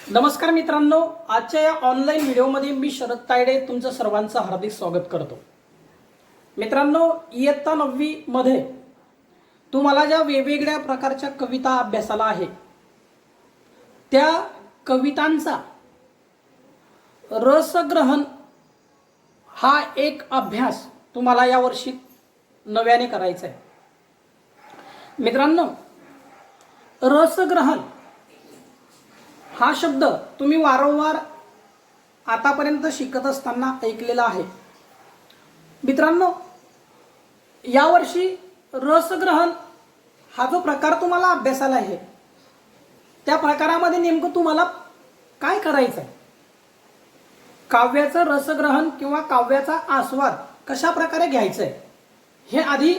नमस्कार मित्रांनो, आजच्या या ऑनलाईन व्हिडिओमध्ये मी शरद तायडे तुमचं सर्वांचं हार्दिक स्वागत करतो। मित्रांनो, इयत्ता 9वी मध्ये तुम्हाला ज्या वेगवेगळ्या प्रकारच्या कविता अभ्यासाला आहे त्या कवितांचा रसग्रहण हा एक अभ्यास तुम्हाला या वर्षी नव्याने करायचा आहे। मित्रांनो, रसग्रहण हा शब्द तुम्ही वारंवार आतापर्यंत शिकत असताना ऐकलेला आहे। मित्रांनो, यावर्षी रसग्रहण हा जो प्रकार तुम्हाला अभ्यासाला आहे त्या प्रकारामध्ये नेमकं तुम्हाला काय करायचं आहे, काव्याचं रसग्रहण किंवा काव्याचा आस्वाद कशा प्रकारे घ्यायचा आहे हे आधी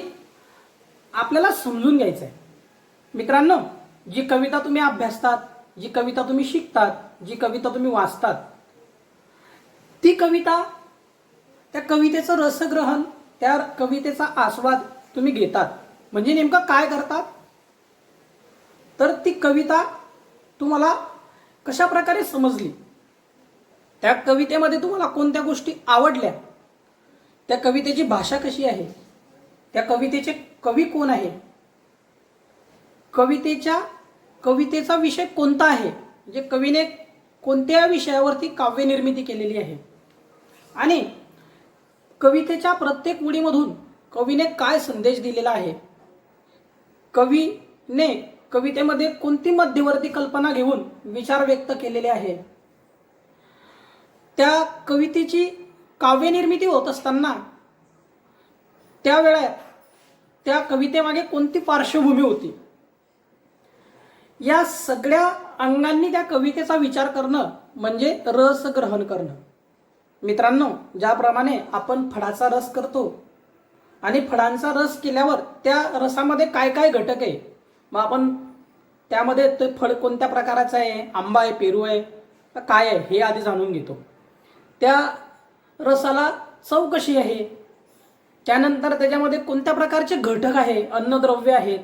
आपल्याला समजून घ्यायचं आहे। मित्रांनो, जी कविता तुम्ही अभ्यासतात, जी कविता तुम्ही शिकतात, जी कविता तुम्ही वाचतात, ती कविता, त्या कवितेचं रसग्रहण, त्या कवितेचा आस्वाद तुम्ही घेतात म्हणजे नेमकं काय करतात, तर ती कविता तुम्हाला कशा प्रकारे समजली, त्या कवितेमध्ये तुम्हाला कोणत्या गोष्टी आवडल्या, त्या कवितेची भाषा कशी आहे, त्या कवितेचे कवी कोण आहे, कवितेचा विषय कोणता आहे, म्हणजे कवीने कोणत्या विषयावरती काव्य निर्मिती केलेली आहे आणि कवितेच्या प्रत्येक ओळीमधून कवीने काय संदेश दिलेला आहे, कवीने कवितेमध्ये कोणती मध्यवर्ती कल्पना घेऊन विचार व्यक्त केलेले आहे, त्या कवितेची काव्य निर्मिती होत असताना त्यावेळेला त्या कवितेमागे कोणती पार्श्वभूमी होती, या सगळ्या अंगांनी त्या कवितेचा विचार करणं म्हणजे रसग्रहण करणं। मित्रांनो, ज्याप्रमाणे आपण फळाचा रस करतो आणि फळांचा रस केल्यावर त्या रसामध्ये काय काय घटक आहे, मग आपण त्यामध्ये ते फळ कोणत्या प्रकाराचं आहे, आंबा आहे, पेरू आहे, काय आहे हे आधी जाणून घेतो, त्या रसाला चव कशी आहे, त्यानंतर त्याच्यामध्ये कोणत्या प्रकारचे घटक आहे, अन्नद्रव्य आहेत,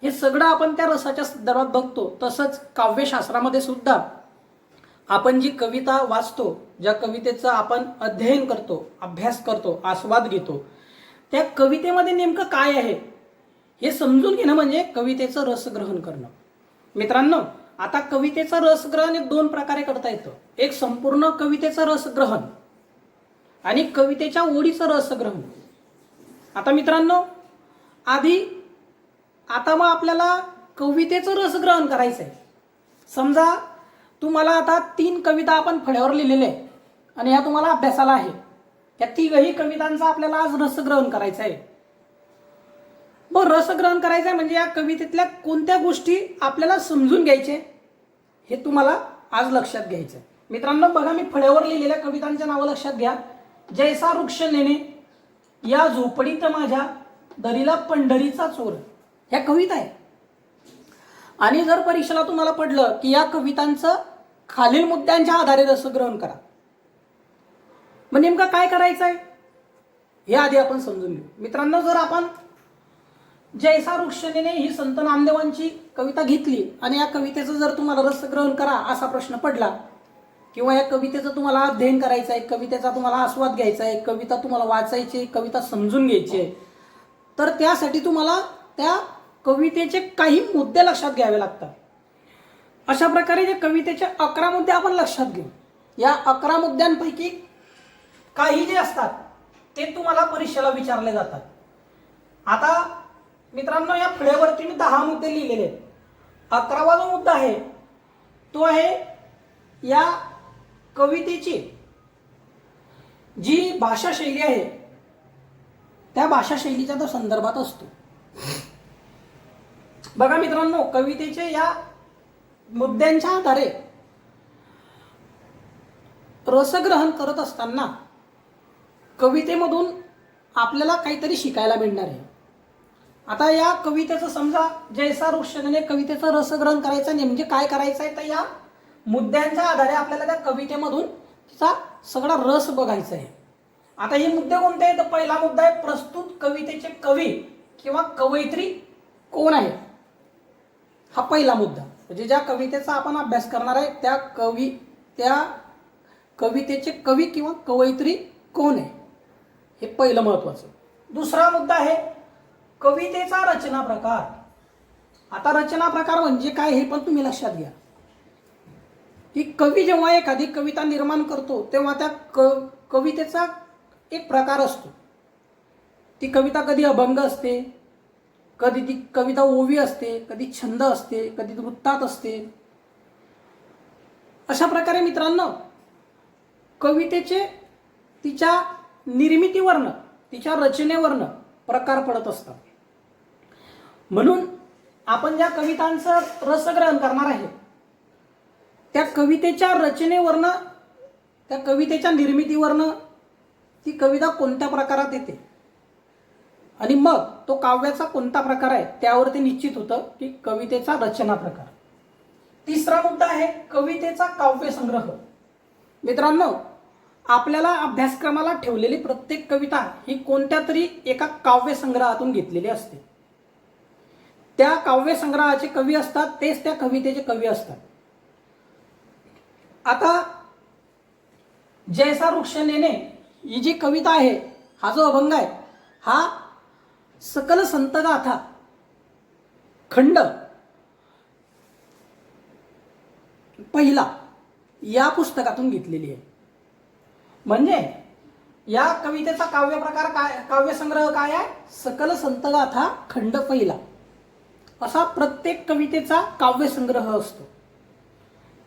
हे सगळं आपण त्या रसाच्या संदर्भात बघतो। तसंच काव्यशास्त्रामध्ये सुद्धा आपण जी कविता वाचतो, ज्या कवितेचं आपण अध्ययन करतो, अभ्यास करतो, आस्वाद घेतो, त्या कवितेमध्ये नेमकं काय आहे हे समजून घेणं म्हणजे कवितेचं रसग्रहण करणं। मित्रांनो, आता कवितेचं रसग्रहण हे दोन प्रकारे करता येतं, एक संपूर्ण कवितेचं रसग्रहण आणि कवितेच्या ओळीचं रसग्रहण। आता मित्रांनो, आता मग आपल्याला कवितेचं रसग्रहण करायचं आहे। समजा तुम्हाला आता 3 कविता आपण फळ्यावर लिहिलेल्या आहे आणि ह्या तुम्हाला अभ्यासाला आहे, त्या तिघही कवितांचं आपल्याला आज रसग्रहण करायचं आहे। मग रसग्रहण करायचं आहे म्हणजे या कवितेतल्या कोणत्या गोष्टी आपल्याला समजून घ्यायचे हे तुम्हाला आज लक्षात घ्यायचं आहे। मित्रांनो बघा, मी फळ्यावर लिहिलेल्या कवितांच्या नावं लक्षात घ्या। जैसा वृक्ष नेणे, या झोपडीत माझ्या, दरीला पंढरीचा चोर, ह्या कविता आहे। आणि जर परीक्षेला तुम्हाला पडलं की या कवितांचं खालील मुद्द्यांच्या आधारे रसग्रहण करा, मग नेमकं काय करायचं आहे हे आधी आपण समजून घेऊ। मित्रांनो, जर आपण जैसा वृक्ष नेणे ही संत नामदेवांची कविता घेतली आणि या कवितेचं जर तुम्हाला रसग्रहण करा असा प्रश्न पडला, किंवा या कवितेचं तुम्हाला अध्ययन करायचं आहे, कवितेचा तुम्हाला आस्वाद घ्यायचा आहे, कविता तुम्हाला वाचायची, कविता समजून घ्यायची आहे, तर त्यासाठी तुम्हाला त्या कवितेचे काही मुद्दे लक्षात घ्यावे लागतात। अशा प्रकारे जे कवितेचे 11 मुद्दे आपण लक्षात घेऊ। या 11 मुद्द्यांपैकी काही जे असतात ते तुम्हाला परीक्षेला विचारले जातात। आता मित्रांनो, या फळ्यावरती मी 10 मुद्दे लिहिलेले आहेत। 11वा जो मुद्दा आहे तो आहे या कवितेची जी भाषा शैली आहे त्या भाषा शैलीच्या तो संदर्भात असतो। बघा मित्रांनो, कवितेचे या मुद्द्यांच्या आधारे रसग्रहण करत असताना कवितेमधून आपल्याला काहीतरी शिकायला मिळणार आहे। आता या कवितेचं समजा जैसा वृक्ष नेणे कवितेचं रसग्रहण करायचं म्हणजे काय करायचं आहे, तर या मुद्द्यांच्या आधारे आपल्याला त्या कवितेमधून तिचा सगळा रस बघायचा आहे। आता हे मुद्दे कोणते आहेत, तर पहिला मुद्दा आहे प्रस्तुत कवितेचे कवी किंवा कवयित्री कोण आहे, हा पहिला मुद्दा। म्हणजे ज्या कवितेचा आपण अभ्यास करणार आहे त्या कवितेचे कवी किंवा कवयित्री कोण आहे, हे पहिलं महत्वाचं. दुसरा मुद्दा आहे कवितेचा रचना प्रकार. आता रचना प्रकार म्हणजे काय हे पण तुम्ही लक्षात घ्या की कवी जेव्हा एखादी कविता निर्माण करतो तेव्हा त्या कवितेचा एक प्रकार असतो. ती कविता कधी अभंग असते, कधी ती कविता ओवी असते, कधी छंद असते, कधी वृत्तात असते. अशा प्रकारे मित्रांनो कवितेचे तिच्या निर्मितीवरनं, तिच्या रचनेवरनं प्रकार पडत असतात. म्हणून आपण ज्या कवितांचं रसग्रहण करणार आहे त्या कवितेच्या रचनेवरनं, त्या कवितेच्या निर्मितीवरनं ती कविता कोणत्या प्रकारात येते आणि मग तो काव्याचा कोणता प्रकार आहे त्यावरती निश्चित होतं की कवितेचा रचना प्रकार. तिसरा मुद्दा आहे कवितेचा काव्यसंग्रह. मित्रांनो आपल्याला अभ्यासक्रमाला ठेवलेली प्रत्येक कविता ही कोणत्या तरी एका काव्यसंग्रहातून घेतलेली असते. त्या काव्यसंग्रहाचे कवी असतात, तेच त्या कवितेचे कवी असतात. आता जैसा वृक्ष नेणे ही जी कविता आहे, हा जो अभंग आहे, हा सकल संत गाथा खंड पहिला या पुस्तकातून घेतलेली आहे. म्हणजे या कवितेचा काव्य प्रकार काय, काव्यसंग्रह काय आहे, सकल संत गाथा खंड पहिला असा प्रत्येक कवितेचा काव्यसंग्रह असतो,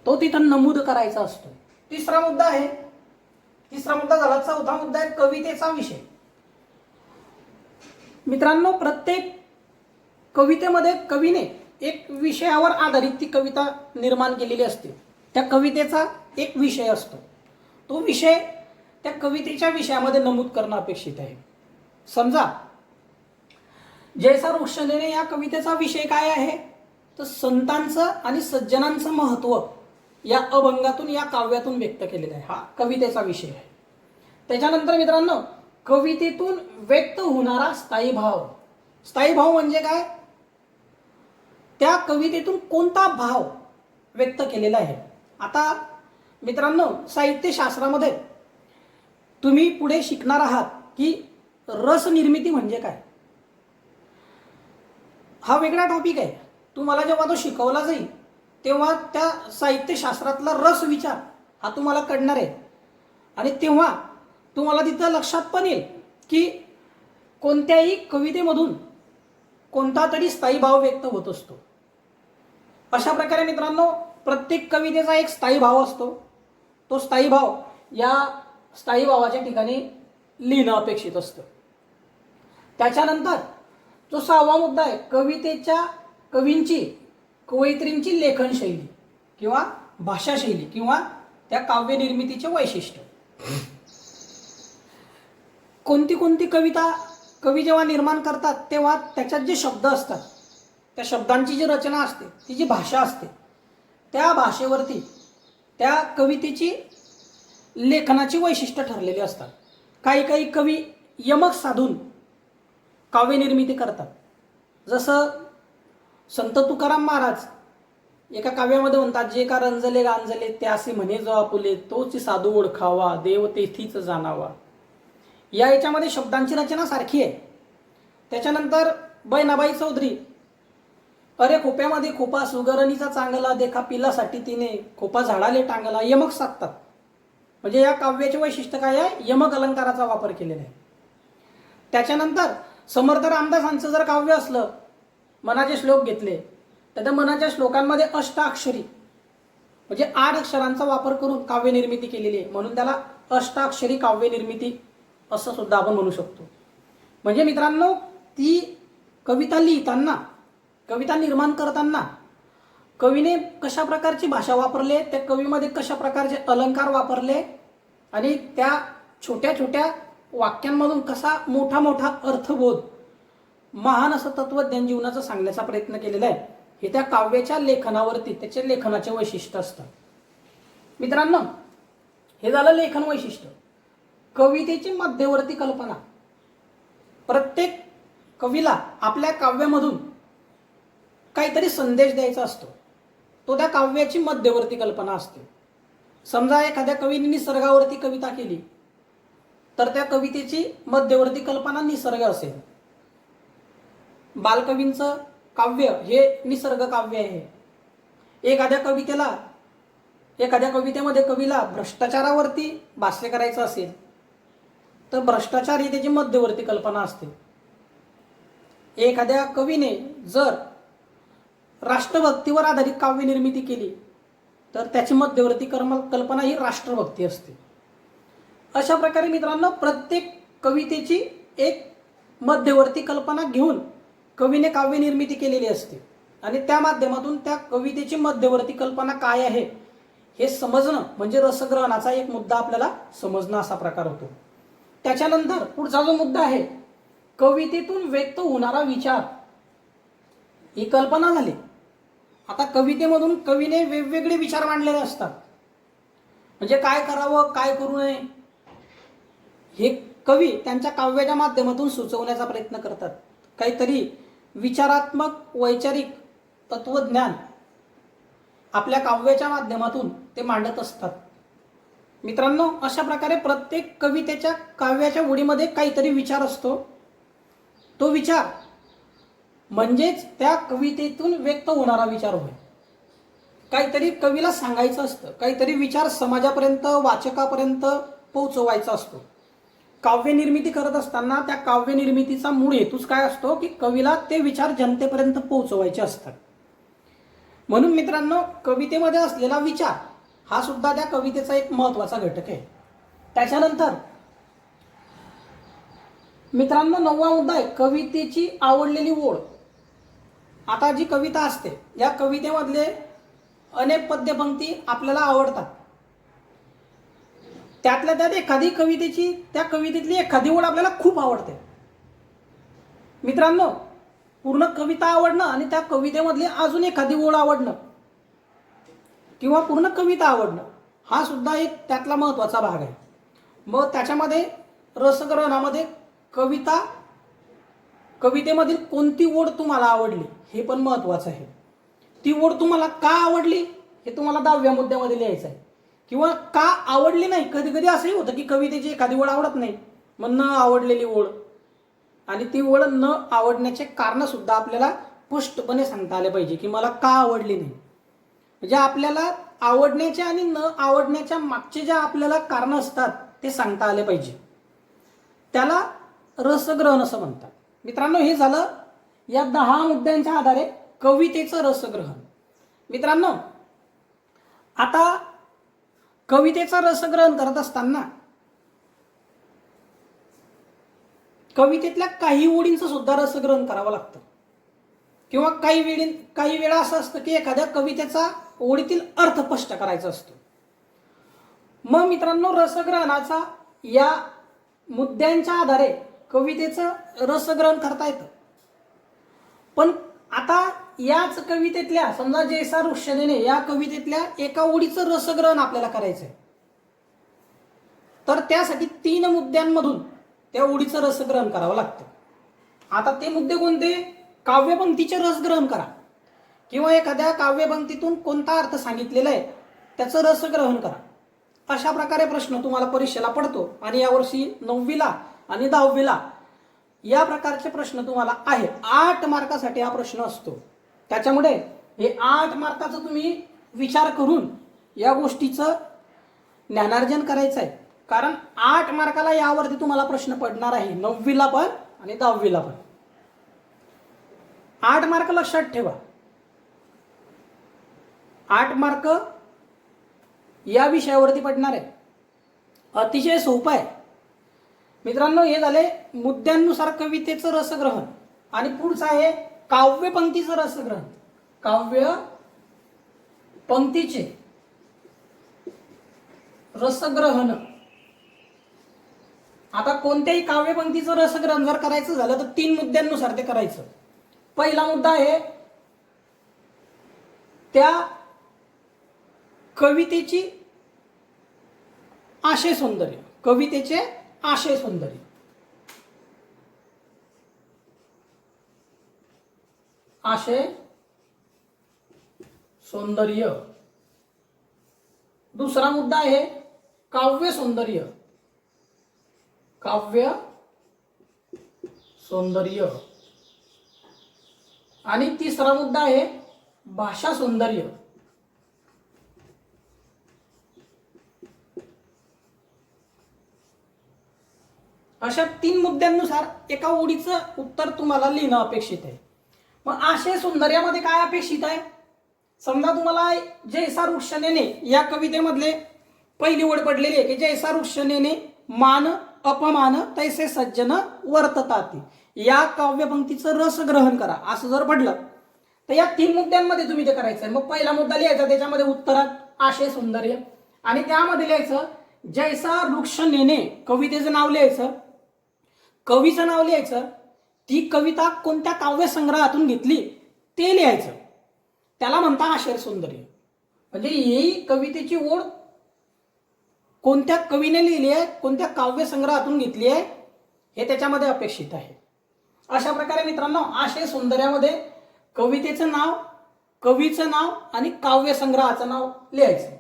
तो तिथं नमूद करायचा असतो. तिसरा मुद्दा आहे, तिसरा मुद्दा झाला. चौथा मुद्दा आहे कवितेचा विषय. मित्रांनो प्रत्येक कवितेमध्ये कवीने एक विषयावर आधारित ती कविता निर्माण केलेली असते. त्या कवितेचा एक विषय असतो, तो विषय त्या कवितेच्या विषयामध्ये नमूद करणं अपेक्षित आहे. समजा जैसा वृक्ष नेणे या कवितेचा विषय काय आहे, तर संतांचं आणि सज्जनांचं महत्त्व या अभंगातून, या काव्यातून व्यक्त केलेलं आहे, हा कवितेचा विषय आहे. त्याच्यानंतर मित्रांनो कवितेतून व्यक्त होणारा स्थायी भाव. स्थायी भाव म्हणजे काय, त्या कवितेतून कोणता भाव व्यक्त केलेला आहे. आता मित्रांनो साहित्यशास्त्रामध्ये तुम्ही पुढे शिकणार आहात की रस निर्मिती म्हणजे काय. हा वेगळा टॉपिक आहे. तुम्हाला जेव्हा तो शिकवला जाईल तेव्हा त्या साहित्यशास्त्रातला रस विचार हा तुम्हाला कळणार आहे आणि तेव्हा तुम्हाला तिथं लक्षात पण येईल की कोणत्याही कवितेमधून कोणता तरी स्थायी भाव व्यक्त होत असतो. अशा प्रकारे मित्रांनो प्रत्येक कवितेचा एक स्थायी भाव असतो. तो स्थायी भाव या स्थायी भावाच्या ठिकाणी लिहिणं अपेक्षित असतं. त्याच्यानंतर जो सहावा मुद्दा आहे कवितेच्या कवींची, कवयित्रींची लेखनशैली किंवा भाषाशैली किंवा त्या काव्य निर्मितीचे वैशिष्ट्य. कोणती कोणती कविता कवी जेव्हा निर्माण करतात तेव्हा त्याच्यात जे शब्द असतात, त्या शब्दांची जी रचना असते, ती जी भाषा असते, त्या भाषेवरती त्या कवितेची लेखनाची वैशिष्ट्य ठरलेली असतात. काही काही कवी यमक साधून काव्य निर्मिती करतात. जसं संत तुकाराम महाराज एका काव्यामध्ये म्हणतात, जे का रंजले गांजले त्यासी म्हणे जो आपुले, तोच साधू ओळखावा देव तेथीच जाणावा. या याच्यामध्ये शब्दांची रचना सारखी आहे. त्याच्यानंतर बहिणाबाई चौधरी, अरे खोप्यामध्ये खोपा सुगरणीचा चांगला, देखा पिलासाठी तिने खोपा झाडाले टांगला, यमक साधतात. म्हणजे या काव्याचे वैशिष्ट्य काय आहे, यमक अलंकाराचा वापर केलेला आहे. त्याच्यानंतर समर्थ रामदासांचं जर काव्य असलं, मनाचे श्लोक घेतले, तर त्या मनाच्या श्लोकांमध्ये अष्टाक्षरी म्हणजे 8 अक्षरांचा वापर करून काव्य निर्मिती केलेली आहे, म्हणून त्याला अष्टाक्षरी काव्य निर्मिती असं सुद्धा आपण म्हणू शकतो. म्हणजे मित्रांनो ती कविता लिहिताना, कविता निर्माण करताना कवीने कशा प्रकारची भाषा वापरली, त्या कवीमध्ये कशा प्रकारचे अलंकार वापरले आणि त्या छोट्या छोट्या वाक्यांमधून कसा मोठा मोठा अर्थबोध, महान असं तत्वज्ञान जीवनाचं सांगण्याचा प्रयत्न केलेला आहे, हे त्या काव्याच्या लेखनावरती त्याचे लेखनाचे वैशिष्ट्य असतं. मित्रांनो हे झालं लेखन वैशिष्ट्य. कवितेची मध्यवर्ती कल्पना. प्रत्येक कवीला आपल्या काव्यामधून काहीतरी संदेश द्यायचा असतो. तो त्या काव्याची मध्यवर्ती कल्पना असते. समजा एखाद्या कवीने निसर्गावरती कविता केली तर त्या कवितेची मध्यवर्ती कल्पना निसर्ग असेल. बालकवींचं काव्य हे निसर्ग काव्य आहे. एखाद्या कवितेमध्ये कवीला भ्रष्टाचारावरती भाष्य करायचं असेल तर भ्रष्टाचार ही त्याची मध्यवर्ती कल्पना असते. एखाद्या कवीने जर राष्ट्रभक्तीवर आधारित काव्य निर्मिती केली तर त्याची मध्यवर्ती कल्पना ही राष्ट्रभक्ती असते. अशा प्रकारे मित्रांनो प्रत्येक कवितेची एक मध्यवर्ती कल्पना घेऊन कवीने काव्य निर्मिती केलेली असते आणि त्या माध्यमातून त्या कवितेची मध्यवर्ती कल्पना काय आहे हे समजणं म्हणजे रसग्रहणाचा एक मुद्दा आपल्याला समजणं असा प्रकार होतो. त्याच्यानंतर पुढचा जो मुद्दा आहे कवितेतून व्यक्त होणारा विचार, ही कल्पना झाली. आता कवितेमधून कवीने वेगवेगळे विचार मांडलेले असतात. म्हणजे काय करावं काय करू नये हे कवी त्यांच्या काव्याच्या माध्यमातून सुचवण्याचा प्रयत्न करतात. काहीतरी विचारात्मक वैचारिक तत्वज्ञान आपल्या काव्याच्या माध्यमातून ते मांडत असतात. मित्रांनो अशा प्रकारे प्रत्येक कवितेच्या काव्याच्या ओळीमध्ये काहीतरी विचार असतो. तो विचार म्हणजेच त्या कवितेतून व्यक्त होणारा विचार होय. काहीतरी कवीला सांगायचं असतं, काहीतरी विचार समाजापर्यंत वाचकापर्यंत पोहोचवायचा असतो. काव्य निर्मिती करत असताना त्या काव्य निर्मितीचा मूळ हेतूच काय असतो की कवीला ते विचार जनतेपर्यंत पोहोचवायचे असतात. म्हणून मित्रांनो कवितेमध्ये असलेला विचार हा सुद्धा त्या कवितेचा एक महत्त्वाचा घटक आहे. त्याच्यानंतर मित्रांनो 9वा मुद्दा आहे कवितेची आवडलेली ओळ. आता जी कविता असते या कवितेमधले अनेक पद्यपंक्ती आपल्याला आवडतात. त्यातल्या त्यात त्या कवितेतली एखादी ओळ आपल्याला खूप आवडते. मित्रांनो पूर्ण कविता आवडणं आणि त्या कवितेमधली अजून एखादी ओळ आवडणं किंवा पूर्ण कविता आवडणं हा सुद्धा एक त्यातला महत्त्वाचा भाग आहे. मग त्याच्यामध्ये रसग्रहणामध्ये कवितेमधील कोणती ओळ तुम्हाला आवडली हे पण महत्त्वाचं आहे. ती ओळ तुम्हाला का आवडली हे तुम्हाला 10व्या मुद्द्यामध्ये लिहायचं आहे. किंवा का आवडली नाही, कधी कधी असंही होतं की कवितेची एखादी ओळ आवडत नाही, मग न आवडलेली ओळ आणि ती ओळ न आवडण्याचे कारण सुद्धा आपल्याला स्पष्टपणे सांगता आले पाहिजे की मला का आवडली नाही. म्हणजे आपल्याला आवडण्याच्या आणि न आवडण्याच्या मागचे ज्या आपल्याला कारण असतात ते सांगता आले पाहिजे. त्याला रसग्रहण असं म्हणतात. मित्रांनो हे झालं या 10 मुद्द्यांच्या आधारे कवितेचं रसग्रहण. मित्रांनो आता कवितेचं रसग्रहण करत असताना कवितेतल्या काही ओळींचं सुद्धा रसग्रहण करावं लागतं. किंवा काही वेळा असं असतं की एखाद्या कवितेचा ओळीतील अर्थ स्पष्ट करायचा असतो. मग मित्रांनो रसग्रहणाचा या मुद्द्यांच्या आधारे कवितेचं रसग्रहण करता येतं. पण आता याच कवितेतल्या समजा जैसा ऋष्यदेने या कवितेतल्या एका ओळीचं रसग्रहण आपल्याला करायचं आहे तर त्यासाठी 3 मुद्द्यांमधून त्या ओळीचं रसग्रहण करावं लागतं. आता ते मुद्दे कोणते? काव्यपंक्तीचे रसग्रहण करा किंवा एखाद्या काव्यपंक्तीतून कोणता अर्थ सांगितलेला आहे त्याचं रसग्रहण करा. अशा प्रकारे प्रश्न तुम्हाला परीक्षेला पडतो आणि यावर्षी 9वीला आणि 10वीला या प्रकारचे प्रश्न तुम्हाला आहे. 8 मार्कासाठी हा प्रश्न असतो. त्याच्यामुळे हे 8 मार्काचं तुम्ही विचार करून या गोष्टीचं ज्ञानार्जन करायचं आहे. कारण 8 मार्काला यावरती तुम्हाला प्रश्न पडणार आहे 9वीला पण आणि 10वीला पण. 8 मार्क लक्षात ठेवा. 8 मार्क या विषयावरती पडणार आहे. अतिशय सोपं आहे. मित्रांनो हे झाले मुद्द्यांनुसार कवितेचं रसग्रहण आणि पुढचं आहे काव्यपंक्तीचं रसग्रहण. काव्य पंक्तीचे रसग्रहण. आता कोणत्याही काव्यपंक्तीचं रसग्रहण जर करायचं झालं तर 3 मुद्द्यांनुसार ते करायचं. पहिला मुद्दा आहे त्या कवितेची आशय सौंदर्य. कवितेचे आशय सौंदर्य. आशय सौंदर्य. दुसरा मुद्दा आहे काव्य सौंदर्य. काव्य सौंदर्य. आणि तिसरा मुद्दा आहे भाषा सौंदर्य. अशा 3 मुद्द्यांनुसार एका ओळीचं उत्तर तुम्हाला लिहिणं अपेक्षित आहे. मग आशय सौंदर्यामध्ये काय अपेक्षित आहे? समजा तुम्हाला जैसा वृक्ष नेणे या कवितेमधले पहिली ओळ पडलेली आहे की जैसा वृक्ष नेणे मान अपमान तैसे सज्जन वर्तताती. या काव्यपंक्तीचं रस ग्रहण करा असं जर पडलं तर या 3 मुद्द्यांमध्ये तुम्ही ते करायचं आहे. मग पहिला मुद्दा लिहायचा, त्याच्यामध्ये उत्तरात आशय सौंदर्य, आणि त्यामध्ये लिहायचं जैसा वृक्ष नेणे, कवितेचं नाव लिहायचं, कवीचं नाव लिहायचं, ती कविता कोणत्या काव्यसंग्रहातून घेतली ते लिहायचं. त्याला म्हणतात आशय सौंदर्य. म्हणजे ही कवितेची ओळ कोणत्या कवीने लिहिली आहे, कोणत्या काव्यसंग्रहातून घेतली आहे हे त्याच्यामध्ये अपेक्षित आहे. अशा प्रकारे मित्रांनो आशय सौंदर्यामध्ये कवितेचं नाव, कवीचं नाव आणि काव्यसंग्रहाचं नाव लिहायचं.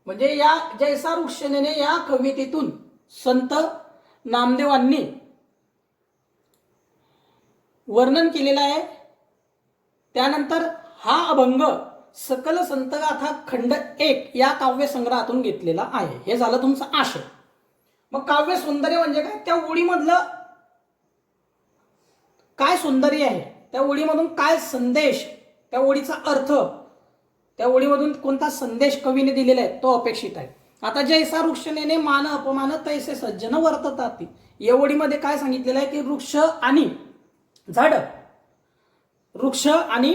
म्हणजे या जैसा वृक्ष नेणे या कवितेतून संत नामदेवांनी वर्णन केलेलं आहे. त्यानंतर हा अभंग सकल संतगाथा खंड 1 या काव्यसंग्रहातून घेतलेला आहे. हे झालं तुमचं आशय. मग काव्य सौंदर्य म्हणजे काय? त्या ओळीमधलं काय सौंदर्य आहे, त्या ओळीमधून काय संदेश, त्या ओळीचा अर्थ, त्या ओळीमधून कोणता संदेश कवीने दिलेला आहे तो अपेक्षित आहे. आता जैसा वृक्ष नेणे मान अपमान तैसे सज्जन वर्तताती या ओळीमध्ये काय सांगितलेलं आहे की वृक्ष आणि झाड, वृक्ष आणि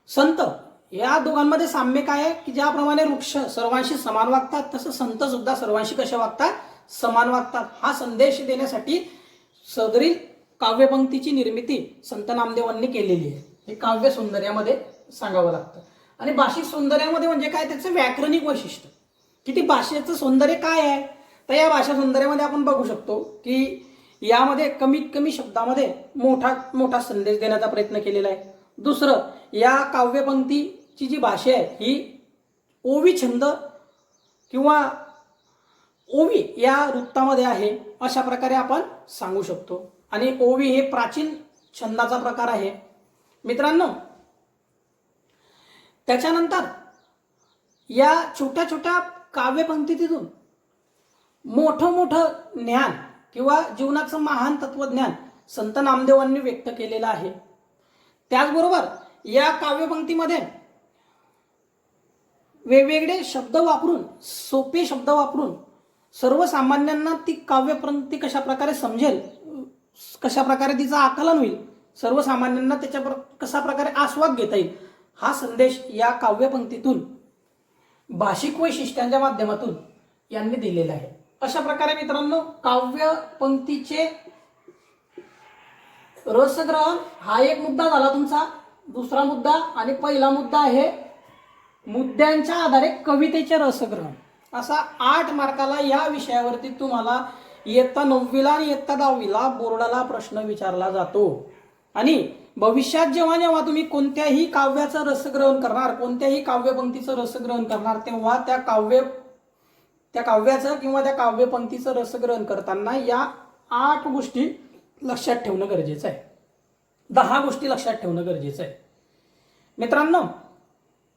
संत या दोघांमध्ये साम्य काय आहे की ज्याप्रमाणे वृक्ष सर्वांशी समान वागतात तसं संत सुद्धा सर्वांशी कसे वागतात, समान वागतात. हा संदेश देण्यासाठी सदरील काव्यपंक्तीची निर्मिती संत नामदेवांनी केलेली आहे. हे काव्य सौंदर्यामध्ये सांगावं लागतं. आणि भाषिक सौंदर्यामध्ये म्हणजे काय, त्याचं व्याकरणिक वैशिष्ट्य की ती भाषेचं सौंदर्य काय आहे. तर या भाषा सौंदर्यामध्ये आपण बघू शकतो की यामध्ये कमीत कमी शब्दामध्ये मोठा संदेश देण्याचा प्रयत्न केलेला आहे. दुसरं, या काव्यपंक्तीची जी भाषा आहे ही ओवी छंद किंवा ओवी या वृत्तामध्ये आहे अशा प्रकारे आपण सांगू शकतो. आणि ओवी हे प्राचीन छंदाचा प्रकार आहे मित्रांनो. त्याच्यानंतर या छोट्या छोट्या काव्यपंक्तीतून मोठं ज्ञान किंवा जीवनाचं महान तत्वज्ञान संत नामदेवांनी व्यक्त केलेलं आहे. त्याचबरोबर या काव्यपंक्तीमध्ये वेगवेगळे शब्द वापरून, सोपे शब्द वापरून सर्वसामान्यांना ती काव्यपंक्ती कशा प्रकारे समजेल, कशा प्रकारे तिचं आकलन होईल, सर्वसामान्यांना त्याच्या कशा प्रकारे आस्वाद घेता येईल हा संदेश या काव्यपंक्तीतून भाषिक वैशिष्ट्यांच्या माध्यमातून यांनी दिलेला आहे. अशा प्रकारे मित्रांनो काव्यपंक्तीचे रसग्रहण हा एक मुद्दा झाला तुमचा. दुसरा मुद्दा आणि पहिला मुद्दा आहे मुद्द्यांच्या आधारे कवितेचे रसग्रहण. असा 8 मार्काला या विषयावरती तुम्हाला इयत्ता 9वीला आणि इयत्ता 10वीला बोर्डाला प्रश्न विचारला जातो. आणि भविष्यात जेव्हा जेव्हा तुम्ही कोणत्याही काव्याचं रसग्रहण करणार, कोणत्याही काव्यपंक्तीचं रसग्रहण करणार, तेव्हा त्या काव्याचं किंवा त्या काव्यपंक्तीचं रसग्रहण करताना या 8 गोष्टी लक्षात ठेवणं गरजेचं आहे. 10 गोष्टी लक्षात ठेवणं गरजेचं आहे मित्रांनो.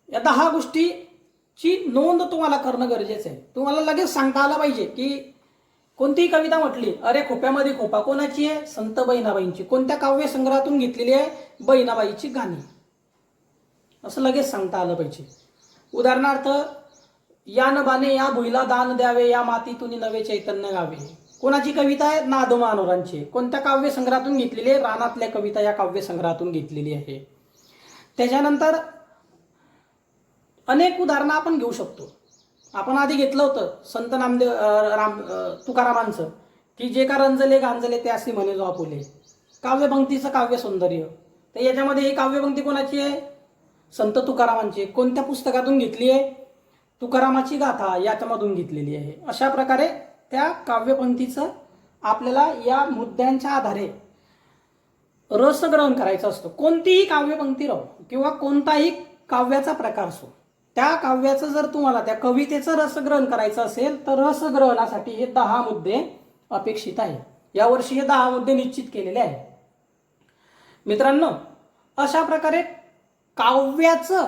या 10 गोष्टीची नोंद तुम्हाला करणं गरजेचं आहे. तुम्हाला लगेच सांगता आलं पाहिजे की कोणतीही कविता म्हटली, अरे खोप्यामध्ये खोपा कोणाची आहे, संत बहिणाबाईंची. कोणत्या काव्य संग्रहातून घेतलेली आहे, बहिणाबाईची गाणी, असं लगेच सांगता आलं पाहिजे. उदाहरणार्थ, या नभाने या भुईला दान द्यावे, या मातीतून नवे चैतन्य गावे. कोणाची कविता आहे, नादमानोरांची. कोणत्या काव्य संग्रहातून घेतलेली आहे, रानातल्या कविता या काव्य संग्रहातून घेतलेली आहे. त्याच्यानंतर अनेक उदाहरणं आपण घेऊ शकतो. आपण आधी घेतलं होतं संत नामदेव तुकारामांचं की जे का रंजले गांजले ते असे म्हणे जो आपुले, काव्यपंक्तीचं काव्य सौंदर्य. तर याच्यामध्ये ही काव्यपंक्ती कोणाची आहे, संत तुकारामांची. कोणत्या पुस्तकातून घेतली आहे, तुकारामाची गाथा याच्यामधून घेतलेली आहे. अशा प्रकारे त्या काव्यपंक्तीचं आपल्याला या मुद्द्यांच्या आधारे रसग्रहण करायचं असतं. कोणतीही काव्यपंक्ती राहो किंवा कोणताही काव्याचा प्रकार असो, त्या काव्याचं जर तुम्हाला त्या कवितेचं रसग्रहण करायचं असेल तर रसग्रहणासाठी हे 10 मुद्दे अपेक्षित आहे. यावर्षी हे 10 मुद्दे निश्चित केलेले आहे. मित्रांनो, अशा प्रकारे काव्याचं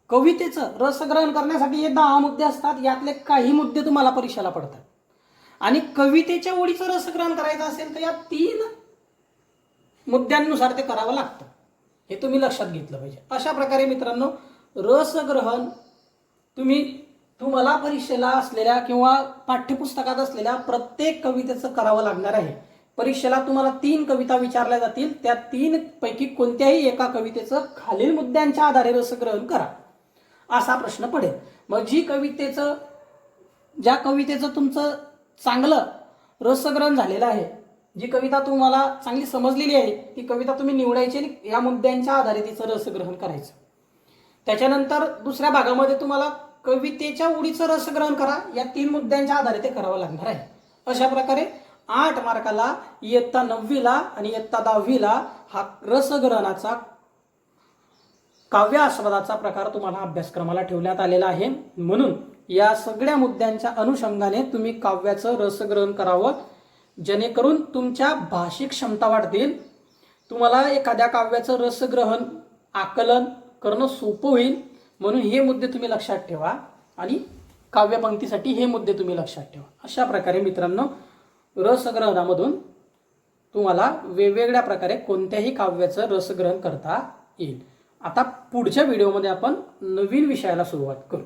कवितेचं रसग्रहण करण्यासाठी हे 10 मुद्दे असतात. यातले काही मुद्दे तुम्हाला परीक्षेला पडतात. आणि कवितेच्या ओळीचं रसग्रहण करायचं असेल तर या 3 मुद्द्यांनुसार ते करावं लागतं. हे तुम्ही लक्षात घेतलं पाहिजे. अशा प्रकारे मित्रांनो, रसग्रहण तुम्हाला परीक्षेला असलेल्या किंवा पाठ्यपुस्तकात असलेल्या प्रत्येक कवितेचं करावं लागणार आहे. परीक्षेला तुम्हाला 3 कविता विचारल्या जातील. त्या 3 पैकी कोणत्याही एका कवितेचं खालील मुद्द्यांच्या आधारे रसग्रहण करा असा प्रश्न पडेल. मग ज्या कवितेचं तुमचं चांगलं रसग्रहण झालेलं आहे, जी कविता तुम्हाला चांगली समजलेली आहे, ती कविता तुम्ही निवडायची आणि या मुद्द्यांच्या आधारे तिचं रसग्रहण करायचं. त्याच्यानंतर दुसऱ्या भागामध्ये तुम्हाला कवितेच्या ओळीचं रसग्रहण करा, या 3 मुद्द्यांच्या आधारे ते करावं लागणार आहे. अशा प्रकारे 8 मार्काला इयत्ता 9वीला आणि इयत्ता 10वीला हा रसग्रहणाचा काव्य आस्वादाचा प्रकार तुम्हाला अभ्यासक्रमाला ठेवण्यात आलेला आहे. म्हणून या सगळ्या मुद्द्यांच्या अनुषंगाने तुम्ही काव्याचं रसग्रहण करावं, जेणेकरून तुमच्या भाषिक क्षमता वाढतील. तुम्हाला एखाद्या काव्याचं रसग्रहण आकलन करणं सोपं होईल. म्हणून हे मुद्दे तुम्ही लक्षात ठेवा आणि काव्यपंक्तीसाठी हे मुद्दे तुम्ही लक्षात ठेवा. अशा प्रकारे मित्रांनो, रसग्रहणामधून तुम्हाला वेगवेगळ्या प्रकारे कोणत्याही काव्याचं रसग्रहण करता येईल. आता पुढच्या व्हिडिओमध्ये आपण नवीन विषयाला सुरुवात करू.